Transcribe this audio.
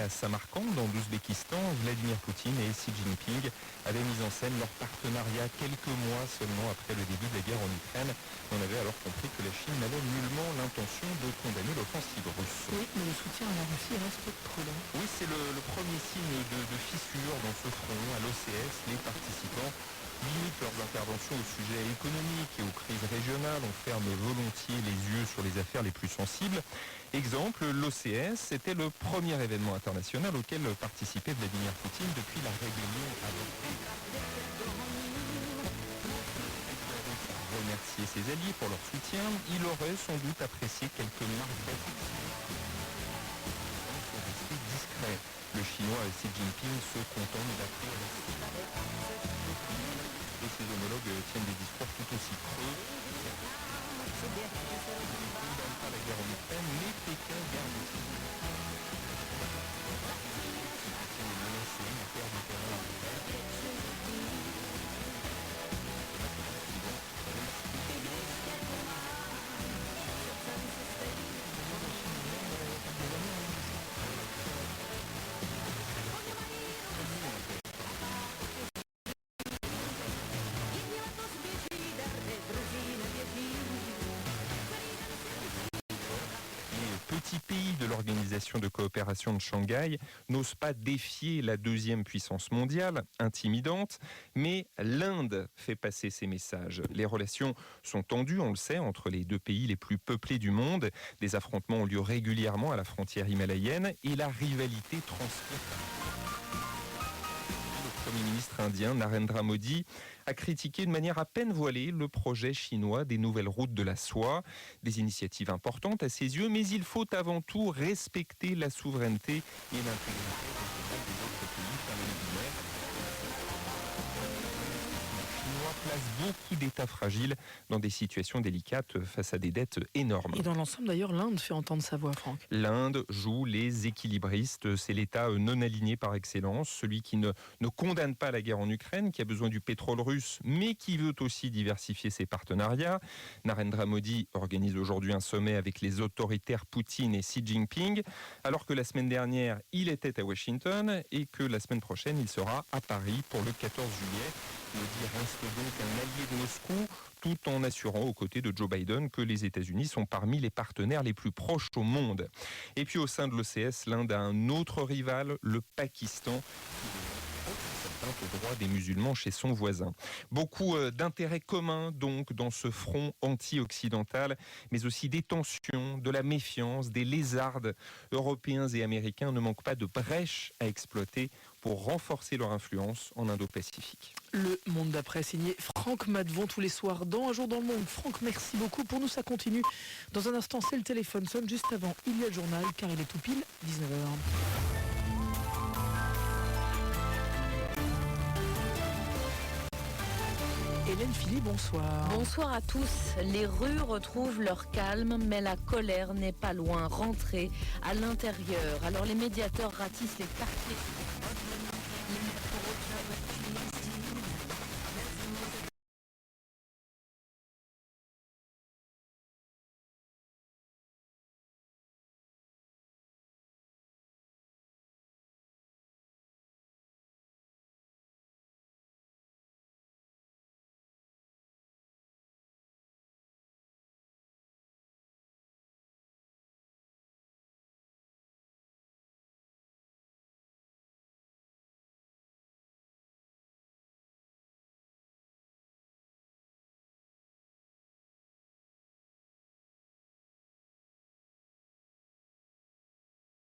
à Samarkand, dans l'Ouzbékistan, Vladimir Poutine et Xi Jinping avaient mis en scène leur partenariat quelques mois seulement après le début de la guerre en Ukraine. On avait alors compris que la Chine n'avait nullement l'intention de condamner l'offensive russe. Oui, mais le soutien à la Russie reste prudent. Oui, c'est le premier signe de fissure dans ce front. À l'OCS, les participants limitent leurs interventions aux sujets économiques et aux crises régionales. On ferme volontiers les yeux sur les affaires les plus sensibles. Exemple, l'OCS était le premier événement international auquel participait Vladimir Poutine depuis la rébellion avortée. Pour remercier ses alliés pour leur soutien, il aurait sans doute apprécié quelques marques d'affection. Pour rester discret, le Chinois Xi Jinping se contente d'appeler à la et ses homologues tiennent des discours tout aussi creux. Ils ne condamnent pas la guerre en Ukraine, mais Pékin garde aussi menacé une perte de terrain en Ukraine. Petit pays de l'Organisation de coopération de Shanghai n'ose pas défier la deuxième puissance mondiale, intimidante, mais l'Inde fait passer ses messages. Les relations sont tendues, on le sait, entre les deux pays les plus peuplés du monde. Des affrontements ont lieu régulièrement à la frontière himalayenne et la rivalité transpire. Le Premier ministre indien Narendra Modi a critiqué de manière à peine voilée le projet chinois des nouvelles routes de la soie. Des initiatives importantes à ses yeux, mais il faut avant tout respecter la souveraineté et l'intégrité régionale des autres pays. Les Chinois placent beaucoup d'États fragiles dans des situations délicates face à des dettes énormes. Et dans l'ensemble d'ailleurs, l'Inde fait entendre sa voix, Franck. L'Inde joue les équilibristes, c'est l'État non aligné par excellence, celui qui ne condamne pas la guerre en Ukraine, qui a besoin du pétrole russe, mais qui veut aussi diversifier ses partenariats. Narendra Modi organise aujourd'hui un sommet avec les autoritaires Poutine et Xi Jinping, alors que la semaine dernière, il était à Washington et que la semaine prochaine, il sera à Paris pour le 14 juillet. Modi reste donc un allié de Moscou, tout en assurant aux côtés de Joe Biden que les États-Unis sont parmi les partenaires les plus proches au monde. Et puis au sein de l'OCS, l'Inde a un autre rival, le Pakistan, au droit des musulmans chez son voisin. Beaucoup d'intérêts communs donc dans ce front anti-occidental, mais aussi des tensions, de la méfiance, des lézardes. Européens et Américains ne manquent pas de brèches à exploiter pour renforcer leur influence en Indo-Pacifique. Le Monde d'après, signé Franck Madvon tous les soirs dans Un jour dans le monde. Franck, merci beaucoup. Pour nous, ça continue. Dans un instant, c'est le téléphone sonne. Juste avant, il y a le journal, car il est tout pile 19h. Hélène Philly, bonsoir. Bonsoir à tous. Les rues retrouvent leur calme, mais la colère n'est pas loin rentrée à l'intérieur. Alors les médiateurs ratissent les quartiers